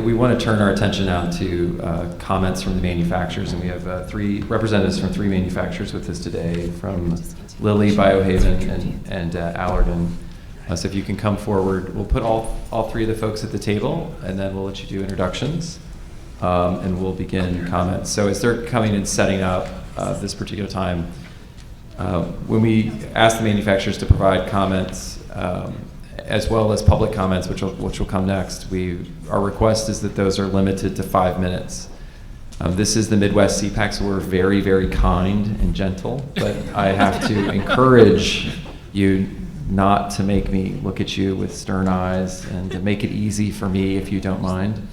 we want to turn our attention now to comments from the manufacturers, and we have 3 representatives from 3 manufacturers with us today, from Lilly, Biohaven, and Allergan. So if you can come forward, we'll put all 3 of the folks at the table, and then we'll let you do introductions, and we'll begin comments. So as they're coming and setting up this particular time, when we ask the manufacturers to provide comments, as well as public comments, which will come next, our request is that those are limited to 5 minutes. This is the Midwest CEPAC, so we're very, very kind and gentle, but I have to encourage you not to make me look at you with stern eyes, and to make it easy for me, if you don't mind,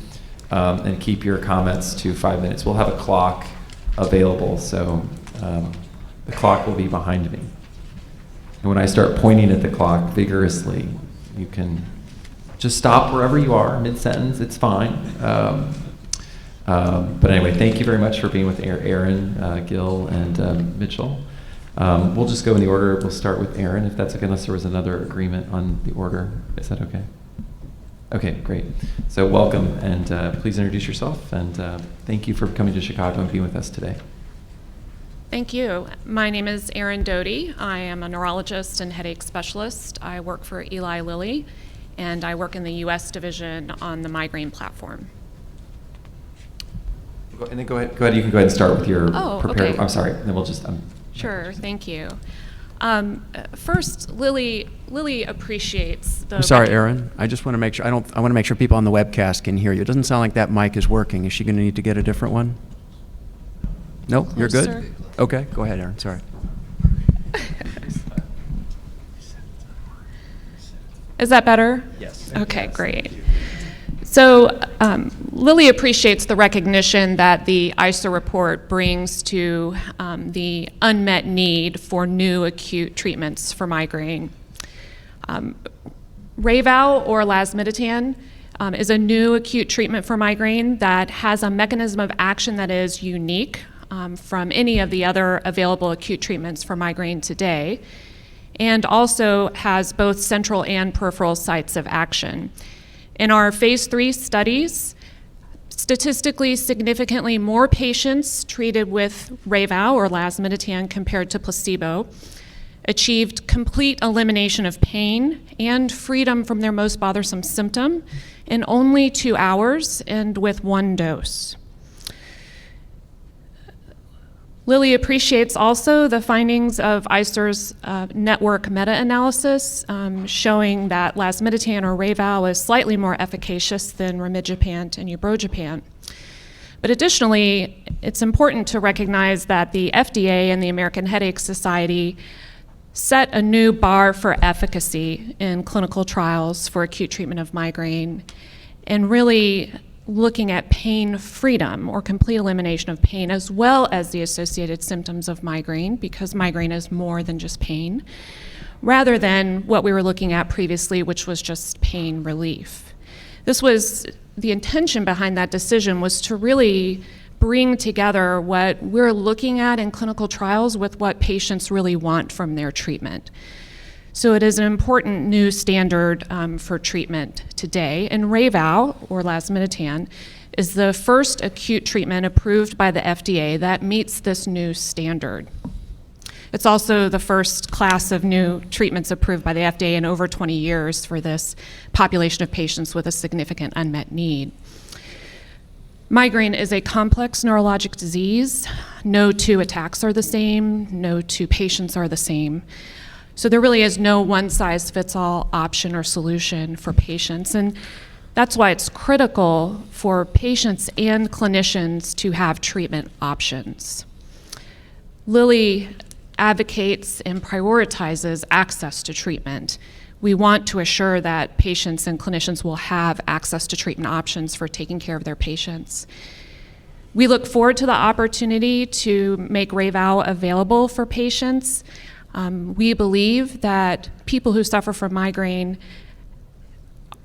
and keep your comments to 5 minutes. We'll have a clock available, so the clock will be behind me. And when I start pointing at the clock vigorously, you can just stop wherever you are, mid-sentence, it's fine. But anyway, thank you very much for being with Aaron, Gil, and Mitchell. We'll just go in the order. We'll start with Aaron, if that's okay, unless there was another agreement on the order. Is that okay? Okay, great. So welcome, and please introduce yourself, and thank you for coming to Chicago and being with us today. Thank you. My name is Erin Doty. I am a neurologist and headache specialist. I work for Eli Lilly, and I work in the U.S. division on the migraine platform. And then go ahead. You can go ahead and start with your prepared. Okay. I'm sorry. Then we'll just. Sure. Thank you. First, Lilly appreciates the. I'm sorry, Erin. I just want to make sure. I want to make sure people on the webcast can hear you. It doesn't sound like that mic is working. Is she going to need to get a different one? No, you're good. Okay, go ahead, Erin. Sorry. Is that better? Yes. Okay, great. So Lilly appreciates the recognition that the ICER report brings to the unmet need for new acute treatments for migraine. Rayvow, or lasmiditan, is a new acute treatment for migraine that has a mechanism of action that is unique from any of the other available acute treatments for migraine today, and also has both central and peripheral sites of action. In our phase 3 studies, statistically significantly more patients treated with Rayvow or lasmiditan compared to placebo achieved complete elimination of pain and freedom from their most bothersome symptom in only 2 hours and with 1 dose. Lilly appreciates also the findings of ICER's network meta-analysis showing that lasmiditan or Rayvow is slightly more efficacious than rimegepant and ubrogepant. But additionally, it's important to recognize that the FDA and the American Headache Society set a new bar for efficacy in clinical trials for acute treatment of migraine, and really looking at pain freedom or complete elimination of pain, as well as the associated symptoms of migraine, because migraine is more than just pain, rather than what we were looking at previously, which was just pain relief. This was the intention behind that decision, was to really bring together what we're looking at in clinical trials with what patients really want from their treatment. So it is an important new standard for treatment today. And Rayvow, or lasmiditan, is the first acute treatment approved by the FDA that meets this new standard. It's also the first class of new treatments approved by the FDA in over 20 years for this population of patients with a significant unmet need. Migraine is a complex neurologic disease. No 2 attacks are the same. No 2 patients are the same. So there really is no one-size-fits-all option or solution for patients, and that's why it's critical for patients and clinicians to have treatment options. Lilly advocates and prioritizes access to treatment. We want to assure that patients and clinicians will have access to treatment options for taking care of their patients. We look forward to the opportunity to make Rayvow available for patients. We believe that people who suffer from migraine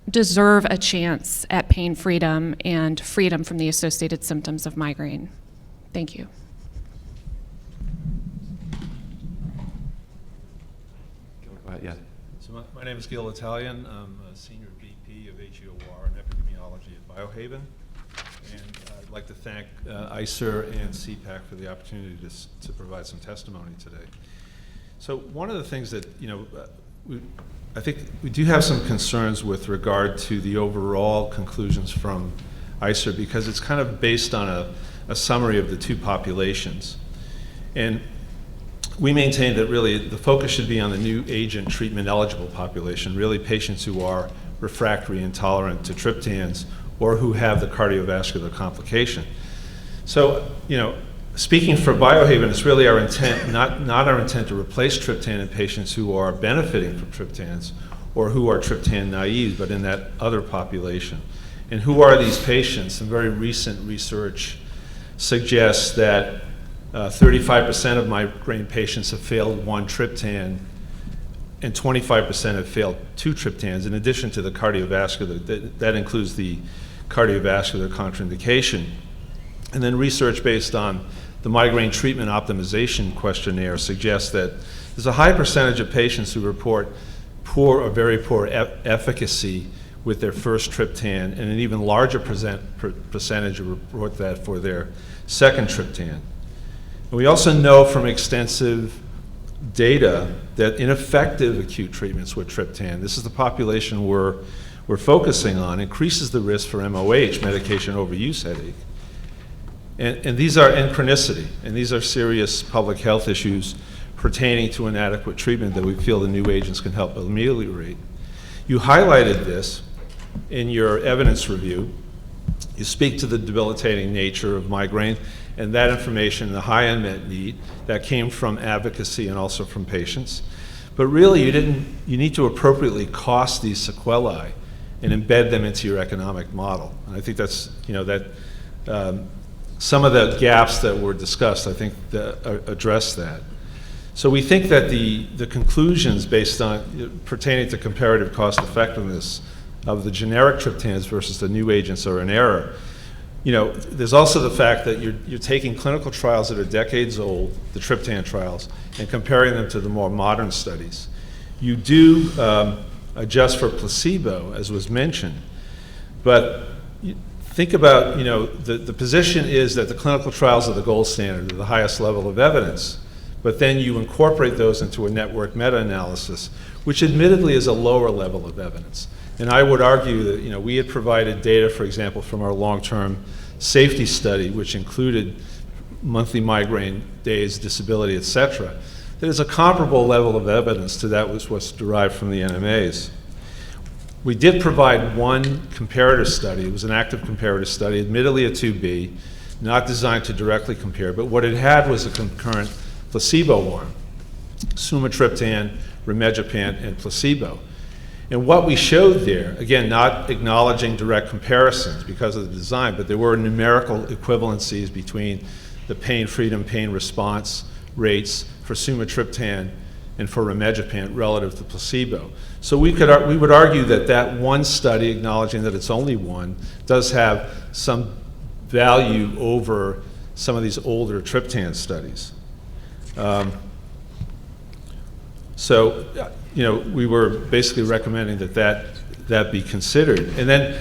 deserve a chance at pain freedom and freedom from the associated symptoms of migraine. Thank you. Go ahead, yeah. So my name is Gil Italian. I'm a senior VP of HEOR and epidemiology at Biohaven. And I'd like to thank ICER and CEPAC for the opportunity to provide some testimony today. So one of the things that, I think we do have some concerns with regard to the overall conclusions from ICER, because it's kind of based on a summary of the two populations. And we maintain that really the focus should be on the new agent treatment eligible population, really patients who are refractory intolerant to triptans or who have the cardiovascular complication. So, speaking for Biohaven, it's really our intent, not our intent to replace triptan in patients who are benefiting from triptans or who are triptan naive, but in that other population. And who are these patients? Some very recent research suggests that 35% of migraine patients have failed one triptan, and 25% have failed two triptans, in addition to the cardiovascular. That includes the cardiovascular contraindication. And then research based on the migraine treatment optimization questionnaire suggests that there's a high percentage of patients who report poor or very poor efficacy with their first triptan, and an even larger percentage who report that for their second triptan. And we also know from extensive data that ineffective acute treatments with triptan, this is the population we're focusing on, increases the risk for MOH, medication overuse headache. And these are, and chronicity, and these are serious public health issues pertaining to inadequate treatment that we feel the new agents can help ameliorate. You highlighted this in your evidence review. You speak to the debilitating nature of migraine and that information, the high unmet need that came from advocacy and also from patients. But really, you need to appropriately cost these sequelae and embed them into your economic model. And I think that's, some of the gaps that were discussed, I think, address that. So we think that the conclusions based on pertaining to comparative cost effectiveness of the generic triptans versus the new agents are in error. There's also the fact that you're taking clinical trials that are decades old, the triptan trials, and comparing them to the more modern studies. You do adjust for placebo, as was mentioned, but think about, the position is that the clinical trials are the gold standard, the highest level of evidence, but then you incorporate those into a network meta-analysis, which admittedly is a lower level of evidence. And I would argue that, we had provided data, for example, from our long-term safety study, which included monthly migraine days, disability, et cetera, that is a comparable level of evidence to that was what's derived from the NMAs. We did provide one comparator study. It was an active comparator study, admittedly a 2B, not designed to directly compare, but what it had was a concurrent placebo arm, sumatriptan, rimegepant, and placebo. And what we showed there, again, not acknowledging direct comparisons because of the design, but there were numerical equivalencies between the pain freedom, pain response rates for sumatriptan and for rimegepant relative to placebo. So we would argue that one study, acknowledging that it's only one, does have some value over some of these older triptan studies. We were basically recommending that be considered. And then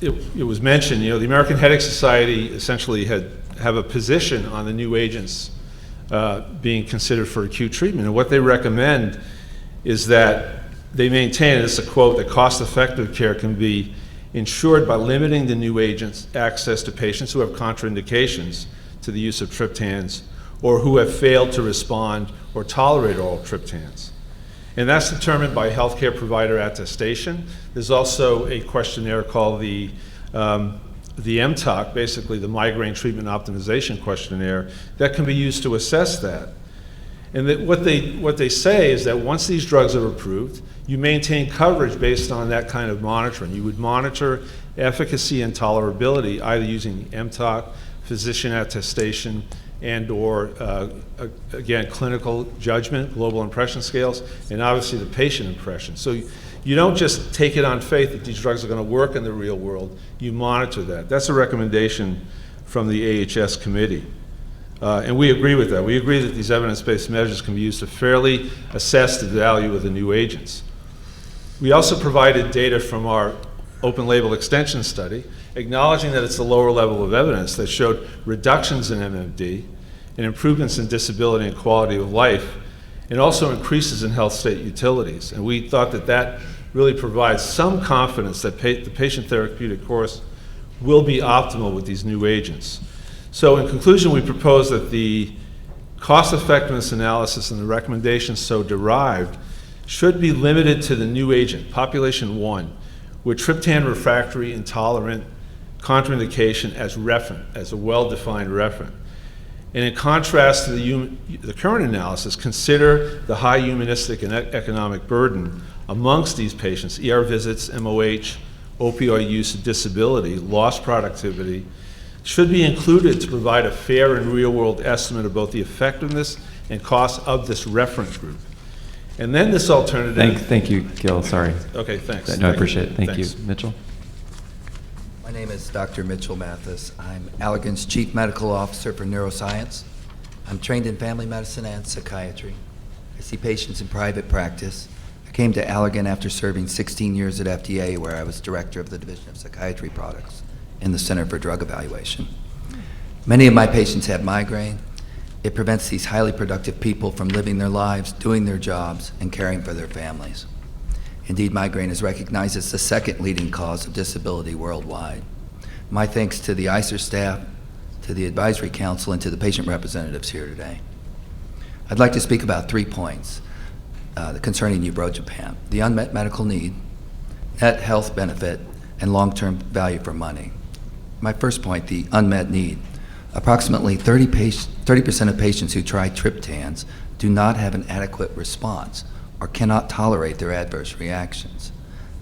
it was mentioned, the American Headache Society essentially have a position on the new agents being considered for acute treatment. And what they recommend is that they maintain, and it's a quote, that cost-effective care can be ensured by limiting the new agents' access to patients who have contraindications to the use of triptans or who have failed to respond or tolerate oral triptans. And that's determined by healthcare provider attestation. There's also a questionnaire called the MTOC, basically the Migraine Treatment Optimization Questionnaire, that can be used to assess that. And that what they say is that once these drugs are approved, you maintain coverage based on that kind of monitoring. You would monitor efficacy and tolerability either using MTOC, physician attestation, and or, again, clinical judgment, global impression scales, and obviously the patient impression. So you don't just take it on faith that these drugs are going to work in the real world. You monitor that. That's a recommendation from the AHS committee. And we agree with that. We agree that these evidence-based measures can be used to fairly assess the value of the new agents. We also provided data from our open label extension study, acknowledging that it's the lower level of evidence that showed reductions in MMD and improvements in disability and quality of life, and also increases in health state utilities. And we thought that that really provides some confidence that the patient therapeutic course will be optimal with these new agents. So in conclusion, we propose that the cost effectiveness analysis and the recommendations so derived should be limited to the new agent, population 1, with triptan refractory intolerant contraindication as referent, as a well-defined referent. And in contrast to the current analysis, consider the high humanistic and economic burden amongst these patients: ER visits, MOH, opioid use, disability, lost productivity, should be included to provide a fair and real-world estimate of both the effectiveness and cost of this reference group. And then this alternative... Thank you, Gil, sorry. Okay, thanks. No, I appreciate it. Thank Thanks. you. Mitchell? My name is Dr. Mitchell Mathis. I'm Allergan's Chief Medical Officer for Neuroscience. I'm trained in family medicine and psychiatry. I see patients in private practice. I came to Allergan after serving 16 years at FDA, where I was director of the Division of Psychiatry Products in the Center for Drug Evaluation. Many of my patients have migraine. It prevents these highly productive people from living their lives, doing their jobs, and caring for their families. Indeed, migraine is recognized as the second leading cause of disability worldwide. My thanks to the ICER staff, to the Advisory Council, and to the patient representatives here today. I'd like to speak about 3 points concerning ubrogepant: the unmet medical need, net health benefit, and long-term value for money. My first point, the unmet need. Approximately 30% of patients who try triptans do not have an adequate response or cannot tolerate their adverse reactions.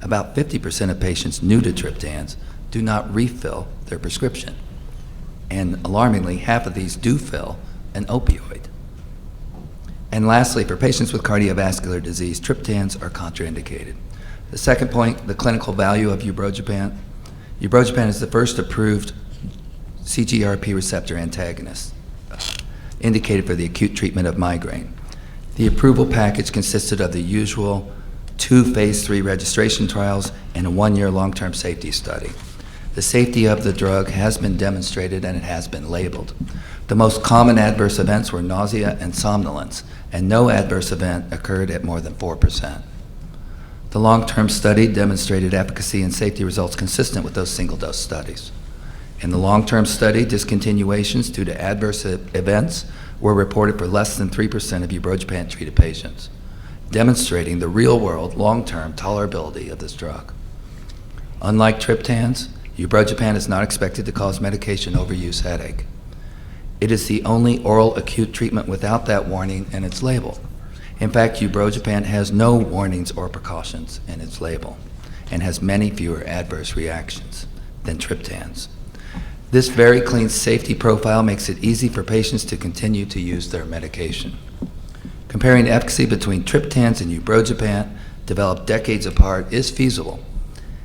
About 50% of patients new to triptans do not refill their prescription. And alarmingly, half of these do fill an opioid. And lastly, for patients with cardiovascular disease, triptans are contraindicated. The second point, the clinical value of ubrogepant. Ubrogepant is the first approved CGRP receptor antagonist indicated for the acute treatment of migraine. The approval package consisted of the usual 2 phase 3 registration trials and a 1-year long-term safety study. The safety of the drug has been demonstrated and it has been labeled. The most common adverse events were nausea and somnolence, and no adverse event occurred at more than 4%. The long-term study demonstrated efficacy and safety results consistent with those single-dose studies. In the long-term study, discontinuations due to adverse events were reported for less than 3% of ubrogepant-treated patients, demonstrating the real-world long-term tolerability of this drug. Unlike triptans, ubrogepant is not expected to cause medication overuse headache. It is the only oral acute treatment without that warning in its label. In fact, ubrogepant has no warnings or precautions in its label and has many fewer adverse reactions than triptans. This very clean safety profile makes it easy for patients to continue to use their medication. Comparing efficacy between triptans and ubrogepant, developed decades apart, is feasible.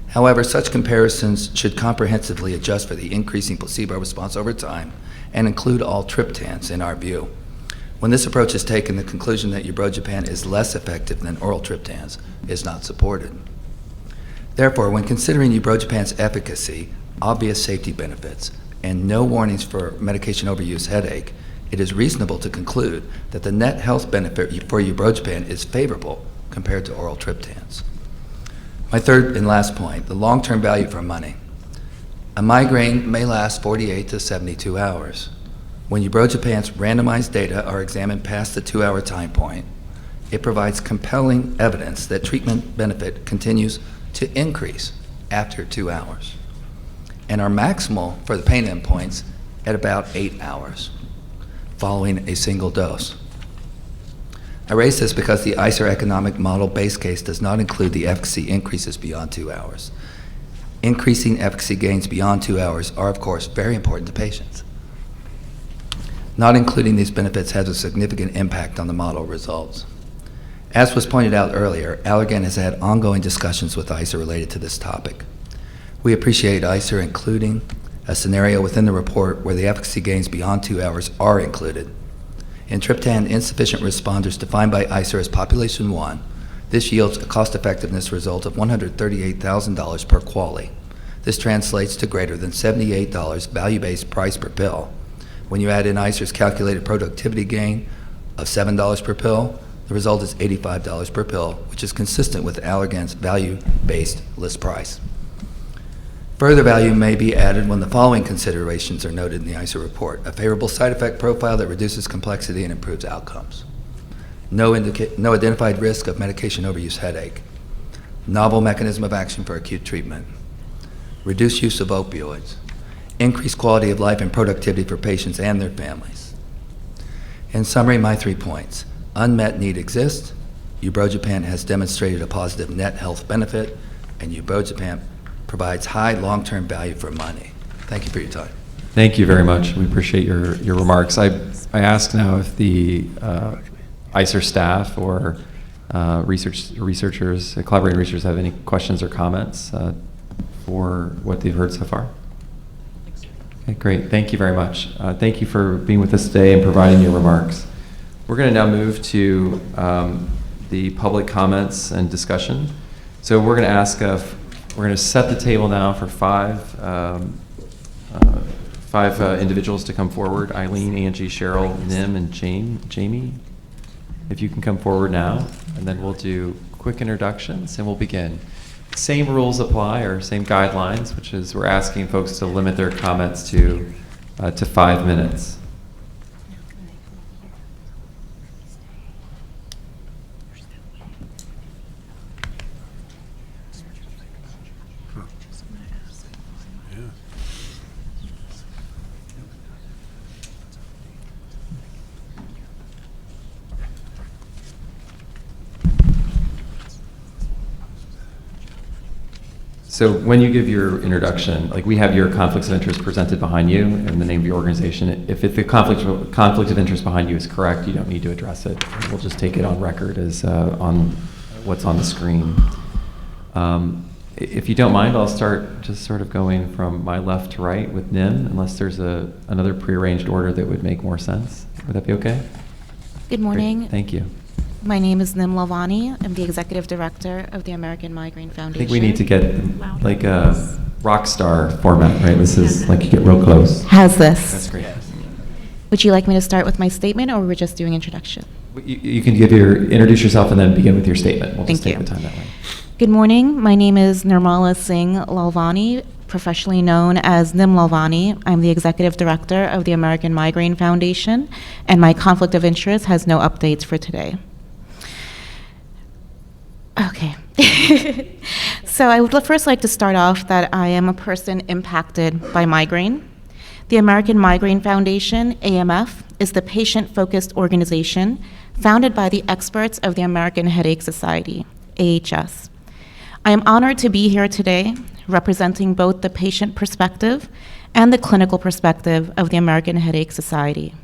However, such comparisons should comprehensively adjust for the increasing placebo response over time and include all triptans in our view. When this approach is taken, the conclusion that ubrogepant is less effective than oral triptans is not supported. Therefore, when considering ubrogepant's efficacy, obvious safety benefits, and no warnings for medication overuse headache, it is reasonable to conclude that the net health benefit for ubrogepant is favorable compared to oral triptans. My third and last point, the long-term value for money. A migraine may last 48 to 72 hours. When ubrogepant's randomized data are examined past the 2-hour time point, it provides compelling evidence that treatment benefit continues to increase after 2 hours, and are maximal for the pain endpoints at about 8 hours following a single dose. I raise this because the ICER economic model base case does not include the efficacy increases beyond 2 hours. Increasing efficacy gains beyond 2 hours are, of course, very important to patients. Not including these benefits has a significant impact on the model results. As was pointed out earlier, Allergan has had ongoing discussions with ICER related to this topic. We appreciate ICER including a scenario within the report where the efficacy gains beyond 2 hours are included. In triptan insufficient responders defined by ICER as population 1, This yields a cost-effectiveness result of $138,000 per QALY. This translates to greater than $78 value-based price per pill. When you add in ICER's calculated productivity gain of $7 per pill, the result is $85 per pill, which is consistent with Allergan's value-based list price. Further value may be added when the following considerations are noted in the ICER report: a favorable side effect profile that reduces complexity and improves outcomes, no identified risk of medication overuse headache, novel mechanism of action for acute treatment, reduced use of opioids, increased quality of life and productivity for patients and their families. In summary, my 3 points: unmet need exists, ubrogepant has demonstrated a positive net health benefit, and ubrogepant provides high long-term value for money. Thank you for your time. Thank you very much. We appreciate your remarks. I ask now if the ICER staff or researchers, collaborating researchers have any questions or comments for what they've heard so far. Okay, great. Thank you very much. Thank you for being with us today and providing your remarks. We're going to now move to the public comments and discussion. So we're going to ask, we're going to set the table now for five individuals to come forward: Eileen, Angie, Cheryl, Nim, and Jamie. If you can come forward now, and then we'll do quick introductions and we'll begin. Same rules apply, or same guidelines, which is we're asking folks to limit their comments to 5 minutes. So when you give your introduction, like, we have your conflicts of interest presented behind you and the name of your organization. If the conflict of interest behind you is correct, you don't need to address it. We'll just take it on record as on what's on the screen. If you don't mind, I'll start just sort of going from my left to right with Nim, unless there's another prearranged order that would make more sense. Would that be okay? Good morning. Great. Thank you. My name is Nim Lavani. I'm the Executive Director of the American Migraine I Foundation. think we need to get like a rock star format, right? This is like you get real close. How's this? That's great. Would you like me to start with my statement, or we're just doing introduction? You can introduce yourself and then begin with your statement. We'll just Thank take you. the time that way. Good morning. My name is Nirmala Singh Lalvani, professionally known as Nim Lalvani. I'm the Executive Director of the American Migraine Foundation, and my conflict of interest has no updates for today. Okay. So I would first like to start off that I am a person impacted by migraine. The American Migraine Foundation, AMF, is the patient-focused organization founded by the experts of the American Headache Society, AHS. I am honored to be here today representing both the patient perspective and the clinical perspective of the American Headache Society.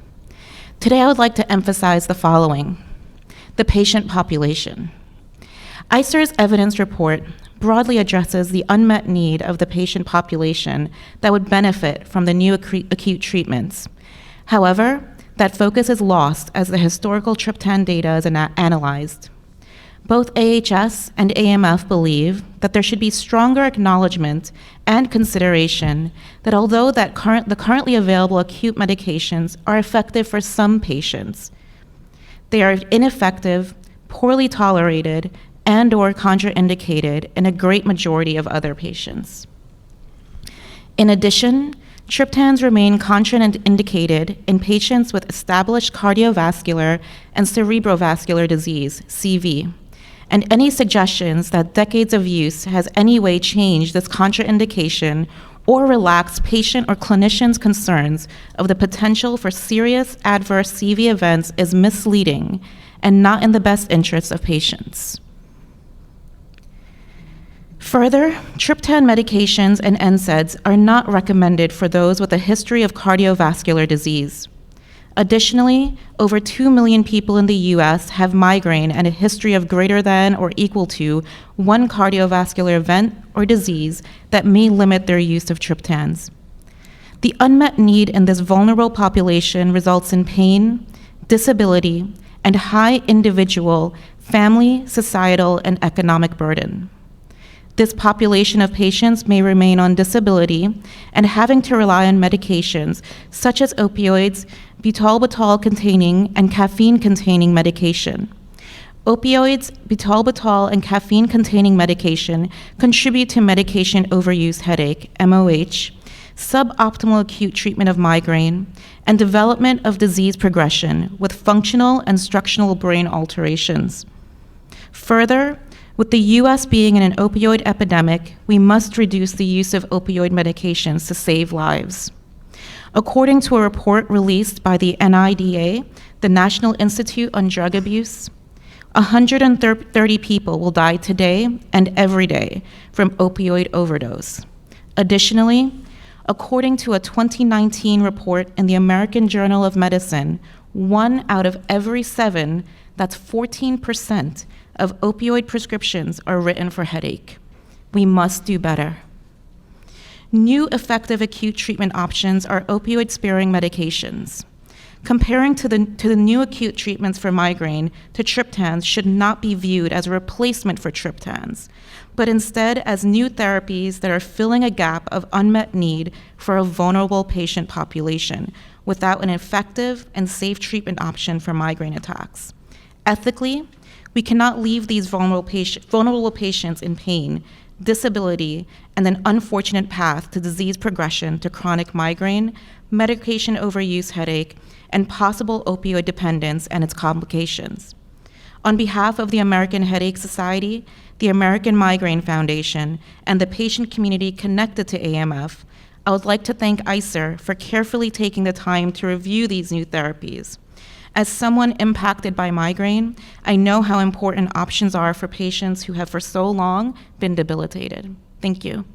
Today I would like to emphasize the following: the patient population. ICER's evidence report broadly addresses the unmet need of the patient population that would benefit from the new acute treatments. However, that focus is lost as the historical triptan data is analyzed. Both AHS and AMF believe that there should be stronger acknowledgement and consideration that although the currently available acute medications are effective for some patients, they are ineffective, poorly tolerated, and/or contraindicated in a great majority of other patients. In addition, triptans remain contraindicated in patients with established cardiovascular and cerebrovascular disease, CV, and any suggestions that decades of use has any way changed this contraindication or relaxed patient or clinicians' concerns of the potential for serious adverse CV events is misleading and not in the best interests of patients. Further, triptan medications and NSAIDs are not recommended for those with a history of cardiovascular disease. Additionally, over 2 million people in the US have migraine and a history of greater than or equal to one cardiovascular event or disease that may limit their use of triptans. The unmet need in this vulnerable population results in pain, disability, and high individual family, societal, and economic burden. This population of patients may remain on disability and having to rely on medications such as opioids, butalbital-containing, and caffeine-containing medication. Opioids, butalbital, and caffeine-containing medication contribute to medication overuse headache, MOH, suboptimal acute treatment of migraine, and development of disease progression with functional and structural brain alterations. Further, with the U.S. being in an opioid epidemic, we must reduce the use of opioid medications to save lives. According to a report released by the NIDA, the National Institute on Drug Abuse, 130 people will die today and every day from opioid overdose. Additionally, according to a 2019 report in the American Journal of Medicine, 1 out of every 7, that's 14%, of opioid prescriptions are written for headache. We must do better. New effective acute treatment options are opioid-sparing medications. Comparing to the new acute treatments for migraine to triptans should not be viewed as a replacement for triptans, but instead as new therapies that are filling a gap of unmet need for a vulnerable patient population without an effective and safe treatment option for migraine attacks. Ethically, we cannot leave these vulnerable patients in pain, disability, and an unfortunate path to disease progression to chronic migraine, medication overuse headache, and possible opioid dependence and its complications. On behalf of the American Headache Society, the American Migraine Foundation, and the patient community connected to AMF, I would like to thank ICER for carefully taking the time to review these new therapies. As someone impacted by migraine, I know how important options are for patients who have for so long been debilitated. Thank you.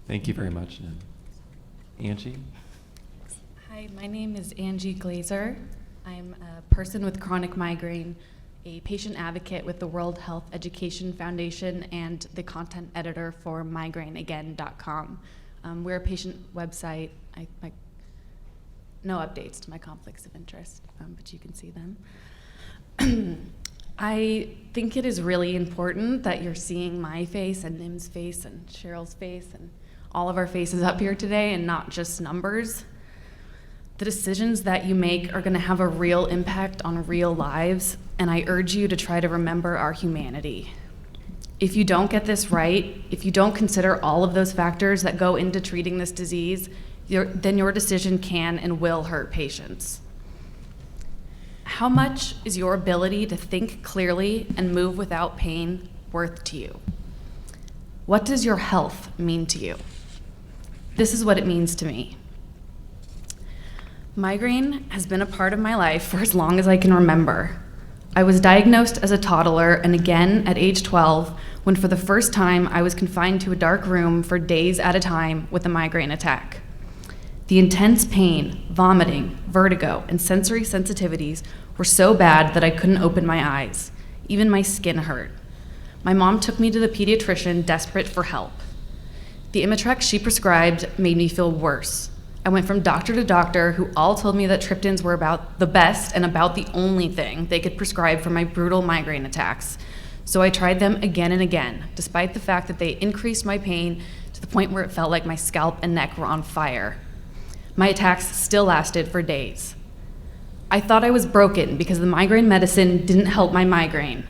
Thank you very much. Angie? Hi, my name is Angie Glazer. I'm a person with chronic migraine, a patient advocate with the World Health Education Foundation, and the content editor for migraineagain.com. We're a patient website. No updates to my conflicts of interest, but you can see them. I think it is really important that you're seeing my face and Nim's face and Cheryl's face and all of our faces up here today and not just numbers. The decisions that you make are going to have a real impact on real lives, and I urge you to try to remember our humanity. If you don't get this right, if you don't consider all of those factors that go into treating this disease, then your decision can and will hurt patients. How much is your ability to think clearly and move without pain worth to you? What does your health mean to you? This is what it means to me. Migraine has been a part of my life for as long as I can remember. I was diagnosed as a toddler and again at age 12 when for the first time I was confined to a dark room for days at a time with a migraine attack. The intense pain, vomiting, vertigo, and sensory sensitivities were so bad that I couldn't open my eyes. Even my skin hurt. My mom took me to the pediatrician, desperate for help. The Imitrex she prescribed made me feel worse. I went from doctor to doctor who all told me that triptans were about the best and about the only thing they could prescribe for my brutal migraine attacks. So I tried them again and again, despite the fact that they increased my pain to the point where it felt like my scalp and neck were on fire. My attacks still lasted for days. I thought I was broken because the migraine medicine didn't help my migraine,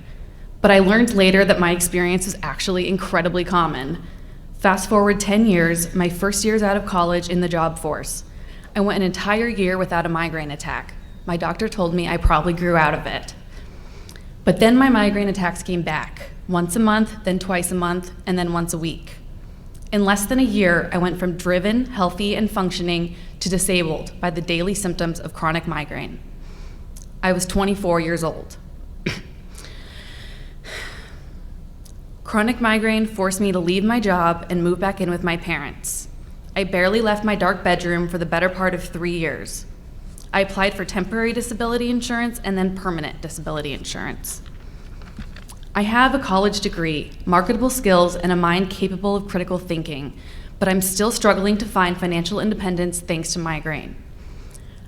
but I learned later that my experience was actually incredibly common. Fast forward 10 years, my first years out of college in the job force. I went an entire year without a migraine attack. My doctor told me I probably grew out of it. But then my migraine attacks came back, once a month, then twice a month, and then once a week. In less than a year, I went from driven, healthy, and functioning to disabled by the daily symptoms of chronic migraine. I was 24 years old. Chronic migraine forced me to leave my job and move back in with my parents. I barely left my dark bedroom for the better part of 3 years. I applied for temporary disability insurance and then permanent disability insurance. I have a college degree, marketable skills, and a mind capable of critical thinking, but I'm still struggling to find financial independence thanks to migraine.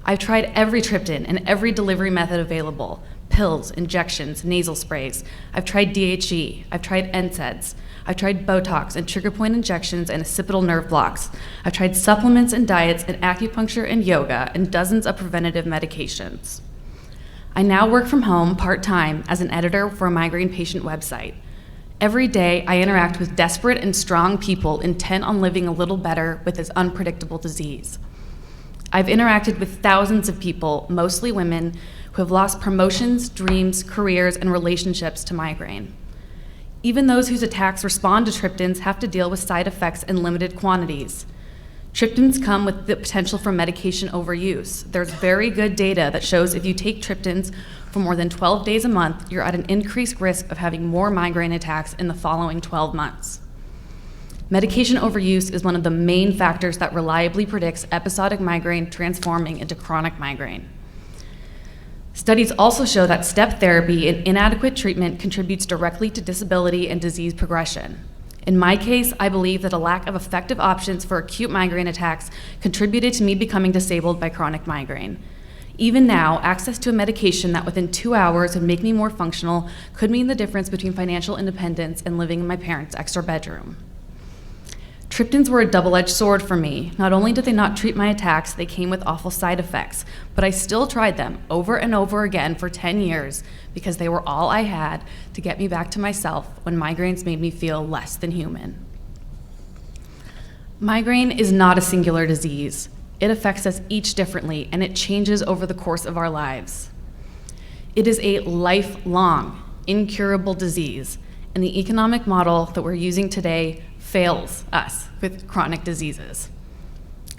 I've tried every triptan and every delivery method available, pills, injections, nasal sprays. I've tried DHE. I've tried NSAIDs. I've tried Botox and trigger point injections and occipital nerve blocks. I've tried supplements and diets and acupuncture and yoga and dozens of preventative medications. I now work from home part-time as an editor for a migraine patient website. Every day, I interact with desperate and strong people intent on living a little better with this unpredictable disease. I've interacted with thousands of people, mostly women, who have lost promotions, dreams, careers, and relationships to migraine. Even those whose attacks respond to triptans have to deal with side effects in limited quantities. Triptans come with the potential for medication overuse. There's very good data that shows if you take triptans for more than 12 days a month, you're at an increased risk of having more migraine attacks in the following 12 months. Medication overuse is one of the main factors that reliably predicts episodic migraine transforming into chronic migraine. Studies also show that step therapy and inadequate treatment contributes directly to disability and disease progression. In my case, I believe that a lack of effective options for acute migraine attacks contributed to me becoming disabled by chronic migraine. Even now, access to a medication that within 2 hours would make me more functional could mean the difference between financial independence and living in my parents' extra bedroom. Triptans were a double-edged sword for me. Not only did they not treat my attacks, they came with awful side effects, but I still tried them over and over again for 10 years because they were all I had to get me back to myself when migraines made me feel less than human. Migraine is not a singular disease. It affects us each differently, and it changes over the course of our lives. It is a lifelong, incurable disease, and the economic model that we're using today fails us with chronic diseases.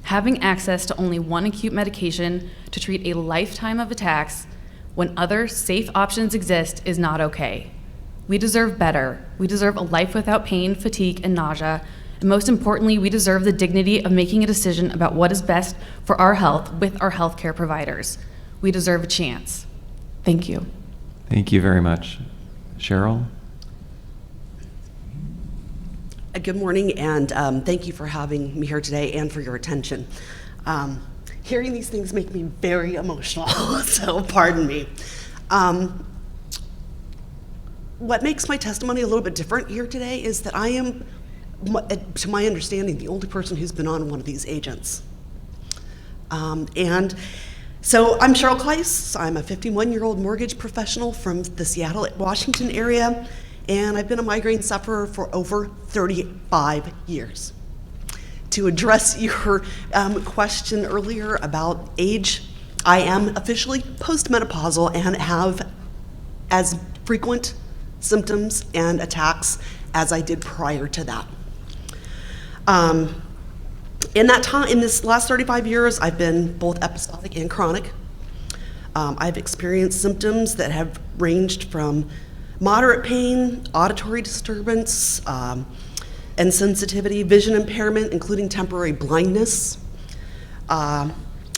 Having access to only one acute medication to treat a lifetime of attacks when other safe options exist is not okay. We deserve better. We deserve a life without pain, fatigue, and nausea. And most importantly, we deserve the dignity of making a decision about what is best for our health with our healthcare providers. We deserve a chance. Thank you. Thank you very much. Cheryl? Good morning, and thank you for having me here today and for your attention. Hearing these things make me very emotional, so pardon me. What makes my testimony a little bit different here today is that I am, to my understanding, the only person who's been on one of these agents. And so I'm Cheryl Glaze. I'm a 51-year-old mortgage professional from the Seattle, Washington area, and I've been a migraine sufferer for over 35 years. To address your question earlier about age, I am officially postmenopausal and have as frequent symptoms and attacks as I did prior to that. In that time, in this last 35 years, I've been both episodic and chronic. I've experienced symptoms that have ranged from moderate pain, auditory disturbance, and sensitivity, vision impairment, including temporary blindness,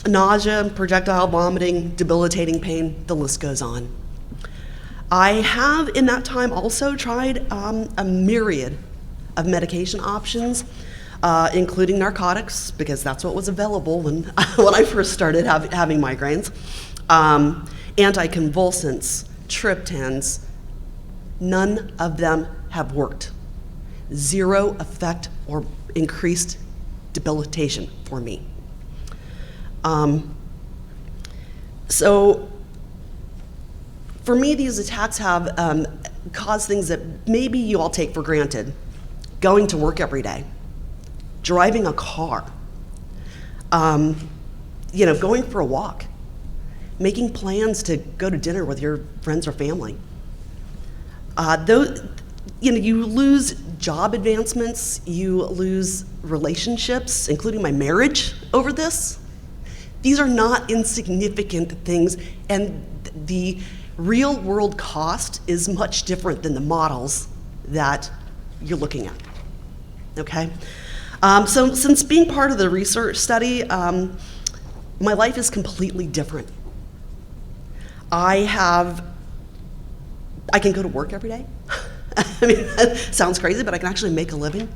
nausea, projectile vomiting, debilitating pain, the list goes on. I have, in that time, also tried a myriad of medication options, including narcotics, because that's what was available when I first started having migraines, anticonvulsants, triptans. None of them have worked. Zero effect or increased debilitation for me. So for me, these attacks have caused things that maybe you all take for granted. Going to work every day, driving a car, going for a walk, making plans to go to dinner with your friends or family. You lose job advancements, you lose relationships, including my marriage over this. These are not insignificant things, and the real world cost is much different than the models that you're looking at, okay? So since being part of the research study, my life is completely different. I can go to work every day. I mean, that sounds crazy, but I can actually make a living.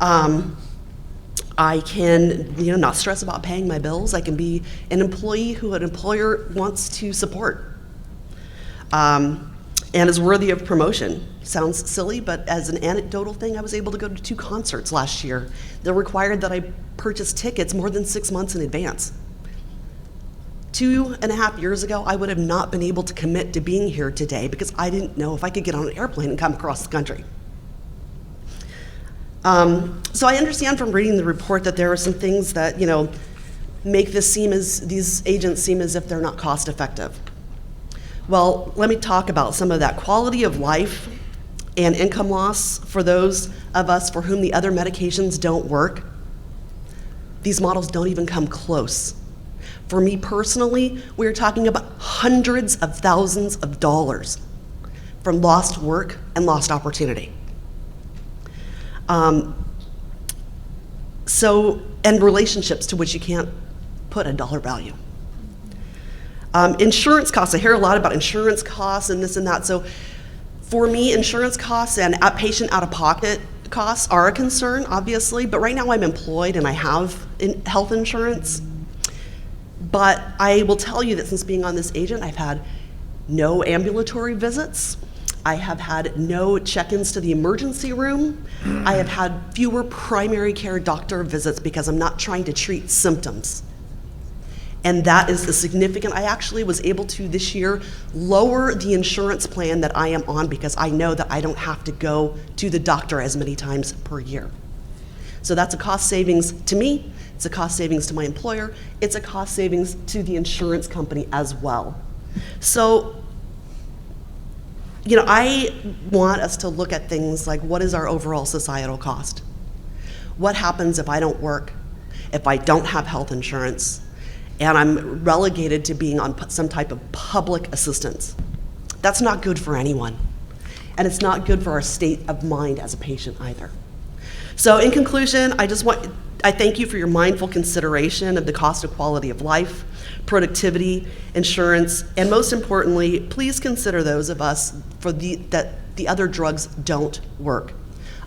I can, not stress about paying my bills. I can be an employee who an employer wants to support. and is worthy of promotion. Sounds silly, but as an anecdotal thing, I was able to go to 2 concerts last year that required that I purchase tickets more than 6 months in advance. 2.5 years ago, I would have not been able to commit to being here today because I didn't know if I could get on an airplane and come across the country. So I understand from reading the report that there are some things that, make these agents seem as if they're not cost effective. Well, let me talk about some of that quality of life and income loss for those of us for whom the other medications don't work. These models don't even come close. For me personally, we're talking about hundreds of thousands of dollars from lost work and lost opportunity. And relationships to which you can't put a dollar value. Insurance costs, I hear a lot about insurance costs and this and that. So for me, insurance costs and patient out-of-pocket costs are a concern, obviously, but right now I'm employed and I have health insurance. But I will tell you that since being on this agent, I've had no ambulatory visits. I have had no check-ins to the emergency room. I have had fewer primary care doctor visits because I'm not trying to treat symptoms. And that is the significant, I actually was able to this year lower the insurance plan that I am on because I know that I don't have to go to the doctor as many times per year. So that's a cost savings to me, it's a cost savings to my employer, it's a cost savings to the insurance company as well. So, I want us to look at things like what is our overall societal cost? What happens if I don't work, if I don't have health insurance, and I'm relegated to being on some type of public assistance? That's not good for anyone. And it's not good for our state of mind as a patient either. So in conclusion, I thank you for your mindful consideration of the cost of quality of life, productivity, insurance, and most importantly, please consider those of us that the other drugs don't work.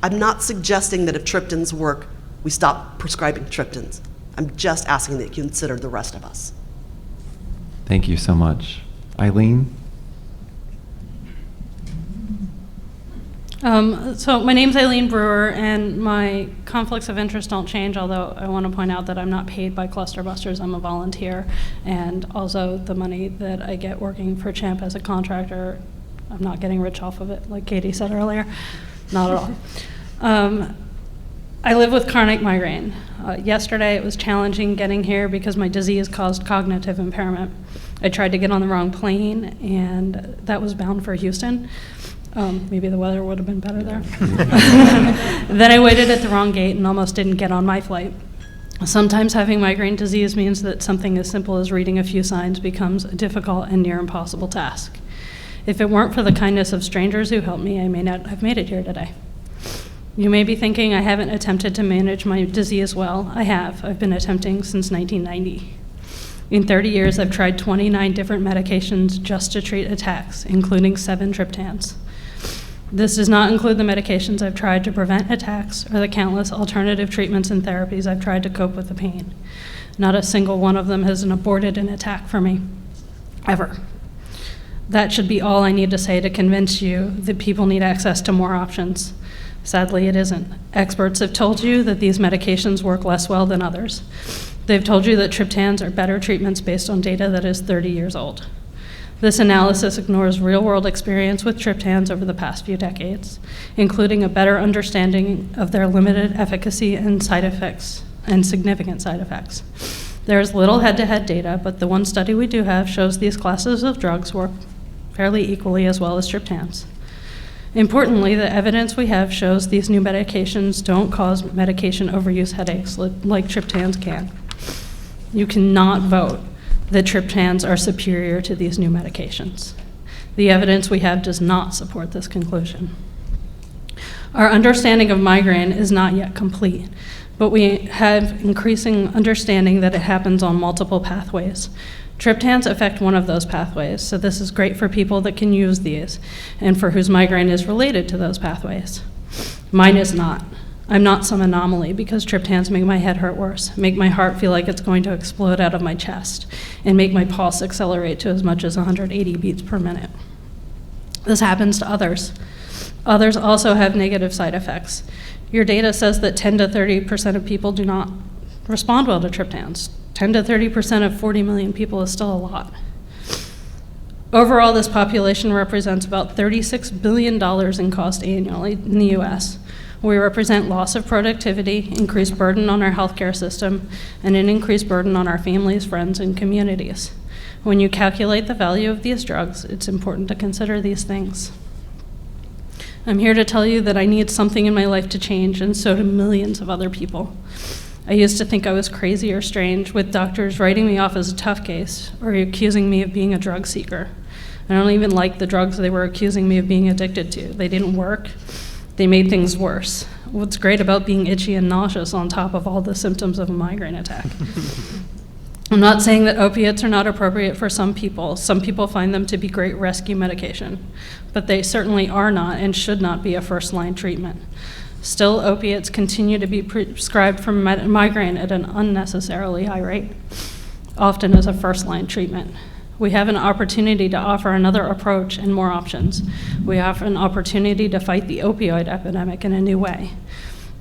I'm not suggesting that if triptans work, we stop prescribing triptans. I'm just asking that you consider the rest of us. Thank you so much. Eileen? So my name's Eileen Brewer, and my conflicts of interest don't change, although I want to point out that I'm not paid by Cluster Busters. I'm a volunteer, and also the money that I get working for CHAMP as a contractor, I'm not getting rich off of it, like Katie said earlier. Not at all. I live with chronic migraine. Yesterday it was challenging getting here because my disease caused cognitive impairment. I tried to get on the wrong plane, and that was bound for Houston. Maybe the weather would have been better there. Then I waited at the wrong gate and almost didn't get on my flight. Sometimes having migraine disease means that something as simple as reading a few signs becomes a difficult and near impossible task. If it weren't for the kindness of strangers who helped me, I may not have made it here today. You may be thinking I haven't attempted to manage my disease well. I have. I've been attempting since 1990. In 30 years, I've tried 29 different medications just to treat attacks, including 7 triptans. This does not include the medications I've tried to prevent attacks or the countless alternative treatments and therapies I've tried to cope with the pain. Not a single one of them has aborted an attack for me, ever. That should be all I need to say to convince you that people need access to more options. Sadly, it isn't. Experts have told you that these medications work less well than others. They've told you that triptans are better treatments based on data that is 30 years old. This analysis ignores real-world experience with triptans over the past few decades, including a better understanding of their limited efficacy and side effects, and significant side effects. There is little head-to-head data, but the one study we do have shows these classes of drugs work fairly equally as well as triptans. Importantly, the evidence we have shows these new medications don't cause medication overuse headaches like triptans can. You cannot vote that triptans are superior to these new medications. The evidence we have does not support this conclusion. Our understanding of migraine is not yet complete, but we have increasing understanding that it happens on multiple pathways. Triptans affect one of those pathways, so this is great for people that can use these and for whose migraine is related to those pathways. Mine is not. I'm not some anomaly because triptans make my head hurt worse, make my heart feel like it's going to explode out of my chest, and make my pulse accelerate to as much as 180 beats per minute. This happens to others. Others also have negative side effects. Your data says that 10 to 30% of people do not respond well to triptans. 10 to 30% of 40 million people is still a lot. Overall, this population represents about $36 billion in cost annually in the US. We represent loss of productivity, increased burden on our healthcare system, and an increased burden on our families, friends, and communities. When you calculate the value of these drugs, it's important to consider these things. I'm here to tell you that I need something in my life to change, and so do millions of other people. I used to think I was crazy or strange, with doctors writing me off as a tough case or accusing me of being a drug seeker. I don't even like the drugs they were accusing me of being addicted to. They didn't work. They made things worse. What's great about being itchy and nauseous on top of all the symptoms of a migraine attack? I'm not saying that opiates are not appropriate for some people. Some people find them to be great rescue medication, but they certainly are not and should not be a first-line treatment. Still, opiates continue to be prescribed for migraine at an unnecessarily high rate, often as a first-line treatment. We have an opportunity to offer another approach and more options. We have an opportunity to fight the opioid epidemic in a new way.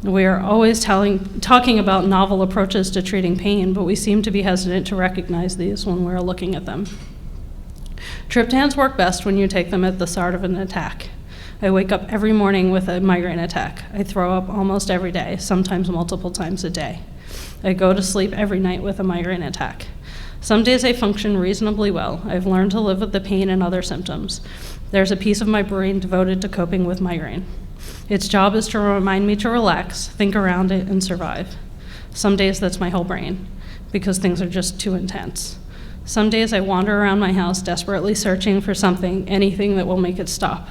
We are always talking about novel approaches to treating pain, but we seem to be hesitant to recognize these when we're looking at them. Triptans work best when you take them at the start of an attack. I wake up every morning with a migraine attack. I throw up almost every day, sometimes multiple times a day. I go to sleep every night with a migraine attack. Some days I function reasonably well. I've learned to live with the pain and other symptoms. There's a piece of my brain devoted to coping with migraine. Its job is to remind me to relax, think around it, and survive. Some days that's my whole brain, because things are just too intense. Some days I wander around my house desperately searching for something, anything that will make it stop.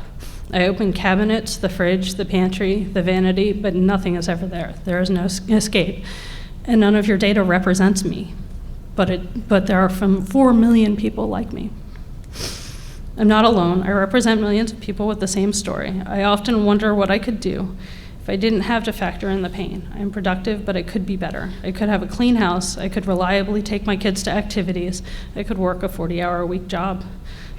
I open cabinets, the fridge, the pantry, the vanity, but nothing is ever there. There is no escape, and none of your data represents me. But there are 4 million people like me. I'm not alone. I represent millions of people with the same story. I often wonder what I could do if I didn't have to factor in the pain. I'm productive, but it could be better. I could have a clean house. I could reliably take my kids to activities. I could work a 40-hour-a-week job.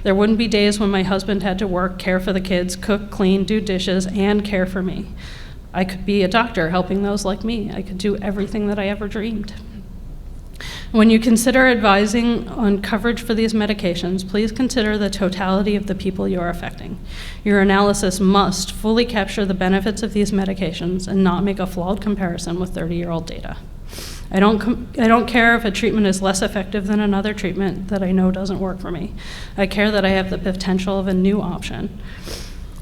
There wouldn't be days when my husband had to work, care for the kids, cook, clean, do dishes, and care for me. I could be a doctor helping those like me. I could do everything that I ever dreamed. When you consider advising on coverage for these medications, please consider the totality of the people you are affecting. Your analysis must fully capture the benefits of these medications and not make a flawed comparison with 30-year-old data. I don't care if a treatment is less effective than another treatment that I know doesn't work for me. I care that I have the potential of a new option.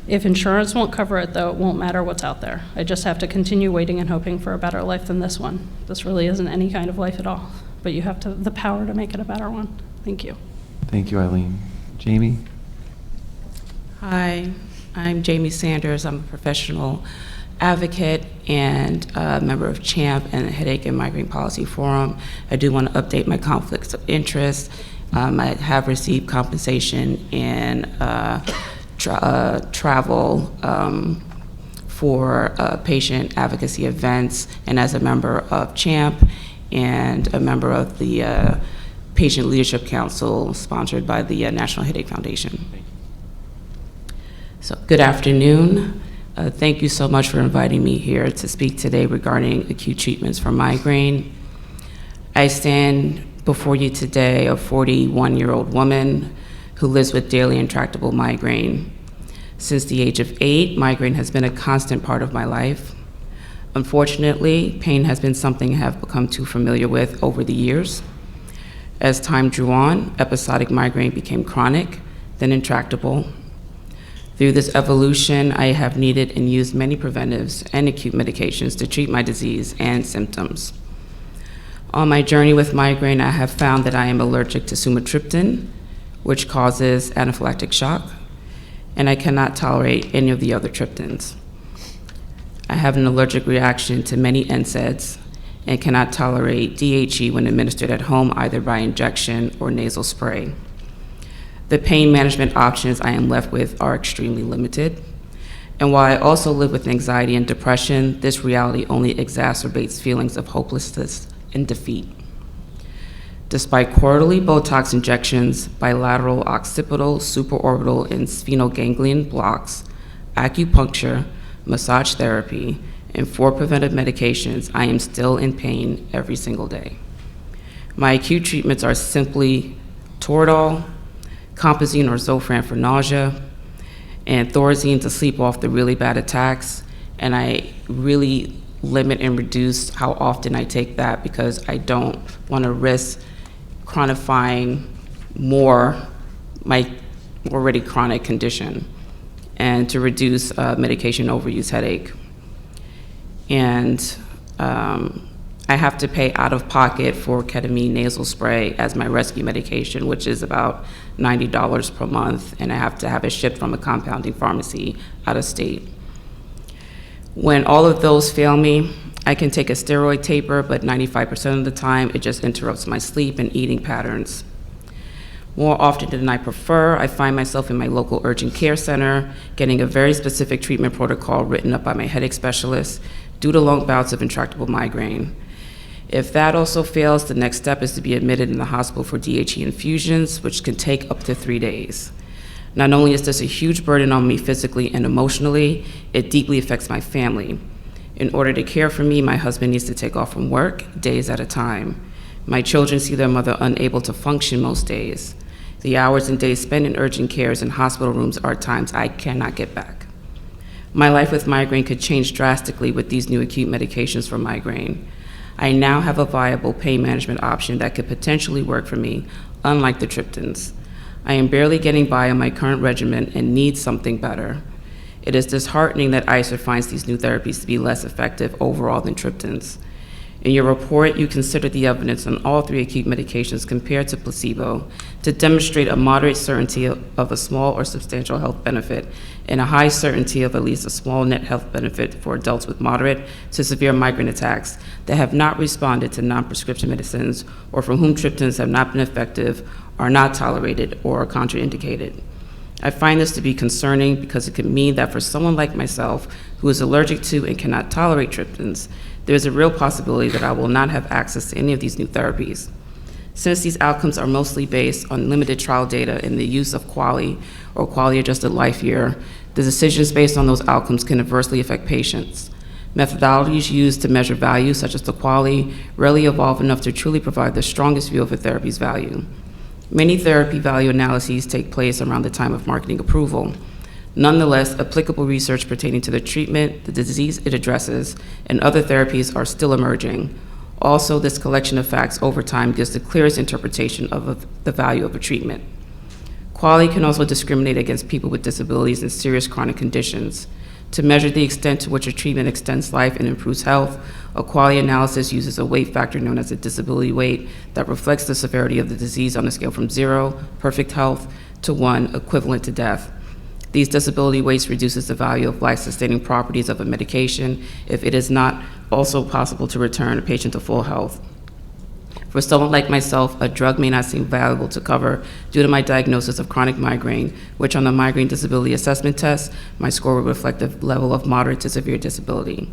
If insurance won't cover it, though, it won't matter what's out there. I just have to continue waiting and hoping for a better life than this one. This really isn't any kind of life at all, but you have the power to make it a better one. Thank you. Thank you, Eileen. Jamie? Hi, I'm Jamie Sanders. I'm a professional advocate and a member of CHAMP and the Headache and Migraine Policy Forum. I do want to update my conflicts of interest. I have received compensation in travel for patient advocacy events, and as a member of CHAMP and a member of the Patient Leadership Council sponsored by the National Headache Foundation. So, good afternoon. Thank you so much for inviting me here to speak today regarding acute treatments for migraine. I stand before you today, a 41-year-old woman who lives with daily intractable migraine. Since the age of 8, migraine has been a constant part of my life. Unfortunately, pain has been something I have become too familiar with over the years. As time drew on, episodic migraine became chronic, then intractable. Through this evolution, I have needed and used many preventives and acute medications to treat my disease and symptoms. On my journey with migraine, I have found that I am allergic to sumatriptan, which causes anaphylactic shock, and I cannot tolerate any of the other triptans. I have an allergic reaction to many NSAIDs and cannot tolerate DHE when administered at home, either by injection or nasal spray. The pain management options I am left with are extremely limited. And while I also live with anxiety and depression, this reality only exacerbates feelings of hopelessness and defeat. Despite quarterly Botox injections, bilateral occipital, supraorbital, and sphenoganglion blocks, acupuncture, massage therapy, and 4 preventive medications, I am still in pain every single day. My acute treatments are simply Toradol, Compazine or Zofran for nausea, and Thorazine to sleep off the really bad attacks, and I really limit and reduce how often I take that because I don't want to risk chronifying more my already chronic condition, and to reduce medication overuse headache. And I have to pay out of pocket for ketamine nasal spray as my rescue medication, which is about $90 per month, and I have to have it shipped from a compounding pharmacy out of state. When all of those fail me, I can take a steroid taper, but 95% of the time, it just interrupts my sleep and eating patterns. More often than I prefer, I find myself in my local urgent care center getting a very specific treatment protocol written up by my headache specialist due to long bouts of intractable migraine. If that also fails, the next step is to be admitted in the hospital for DHE infusions, which can take up to 3 days. Not only is this a huge burden on me physically and emotionally, it deeply affects my family. In order to care for me, my husband needs to take off from work days at a time. My children see their mother unable to function most days. The hours and days spent in urgent cares and hospital rooms are times I cannot get back. My life with migraine could change drastically with these new acute medications for migraine. I now have a viable pain management option that could potentially work for me, unlike the triptans. I am barely getting by on my current regimen and need something better. It is disheartening that ICER finds these new therapies to be less effective overall than triptans. In your report, you considered the evidence on all 3 acute medications compared to placebo to demonstrate a moderate certainty of a small or substantial health benefit and a high certainty of at least a small net health benefit for adults with moderate to severe migraine attacks that have not responded to non-prescription medicines or for whom triptans have not been effective, are not tolerated, or are contraindicated. I find this to be concerning because it could mean that for someone like myself who is allergic to and cannot tolerate triptans, there is a real possibility that I will not have access to any of these new therapies. Since these outcomes are mostly based on limited trial data and the use of QALY, or Quality Adjusted Life Year, the decisions based on those outcomes can adversely affect patients. Methodologies used to measure value, such as the QALY, rarely evolve enough to truly provide the strongest view of a therapy's value. Many therapy value analyses take place around the time of marketing approval. Nonetheless, applicable research pertaining to the treatment, the disease it addresses, and other therapies are still emerging. Also, this collection of facts over time gives the clearest interpretation of the value of a treatment. QALY can also discriminate against people with disabilities and serious chronic conditions. To measure the extent to which a treatment extends life and improves health, a QALY analysis uses a weight factor known as a disability weight that reflects the severity of the disease on a scale from 0, perfect health, to 1, equivalent to death. These disability weights reduces the value of life-sustaining properties of a medication if it is not also possible to return a patient to full health. For someone like myself, a drug may not seem valuable to cover due to my diagnosis of chronic migraine, which on the Migraine Disability Assessment Test, my score would reflect a level of moderate to severe disability.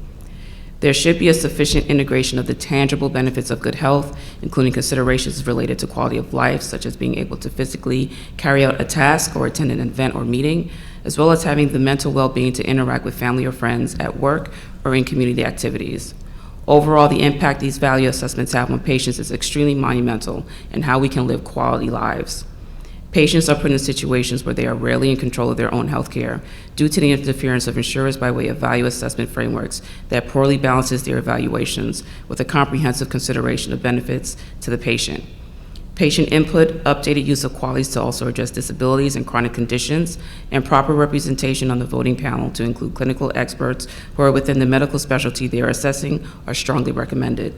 There should be a sufficient integration of the tangible benefits of good health, including considerations related to quality of life, such as being able to physically carry out a task or attend an event or meeting, as well as having the mental well-being to interact with family or friends at work or in community activities. Overall, the impact these value assessments have on patients is extremely monumental in how we can live quality lives. Patients are put in situations where they are rarely in control of their own health care due to the interference of insurers by way of value assessment frameworks that poorly balances their evaluations with a comprehensive consideration of benefits to the patient. Patient input, updated use of QALYs to also address disabilities and chronic conditions, and proper representation on the voting panel to include clinical experts who are within the medical specialty they are assessing are strongly recommended.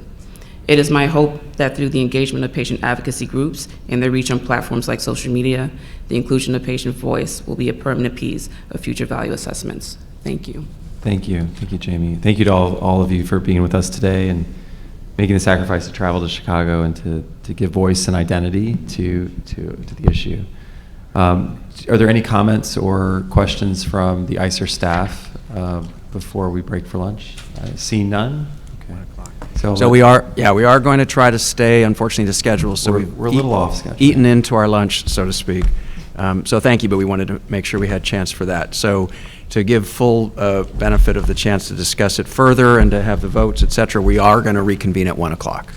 It is my hope that through the engagement of patient advocacy groups and their reach on platforms like social media, the inclusion of patient voice will be a permanent piece of future value assessments. Thank you. Thank you. Thank you, Jamie. Thank you to all of you for being with us today and making the sacrifice to travel to Chicago and to give voice and identity to the issue. Are there any comments or questions from the ICER staff before we break for lunch? Seeing none? Okay. 1 o'clock. So we are going to try to stay, unfortunately, to schedule, so We're a little off schedule. eaten into our lunch, so to speak. So thank you, but we wanted to make sure we had chance for that. So to give full benefit of the chance to discuss it further and to have the votes, et cetera, we are going to reconvene at 1 o'clock.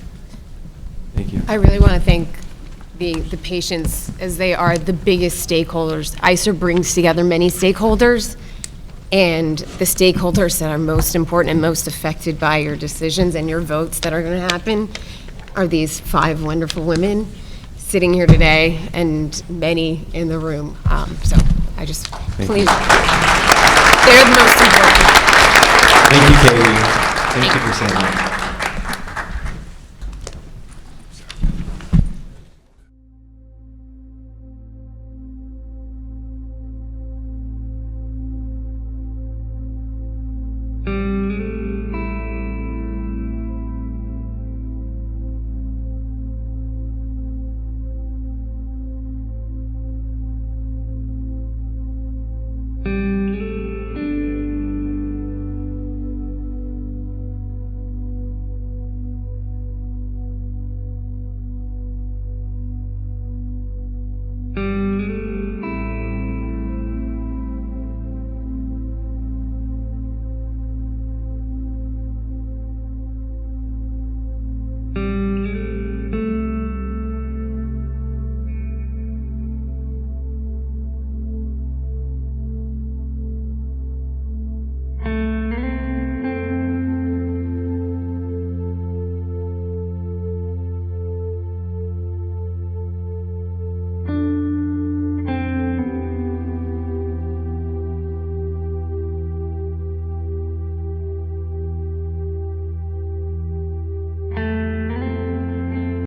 Thank you. I really want to thank the patients, as they are the biggest stakeholders. ICER brings together many stakeholders, and the stakeholders that are most important and most affected by your decisions and your votes that are going to happen are these 5 wonderful women sitting here today and many in the room. So I just, please, they're the most important. Thank you, Katie. Thank you for saying that.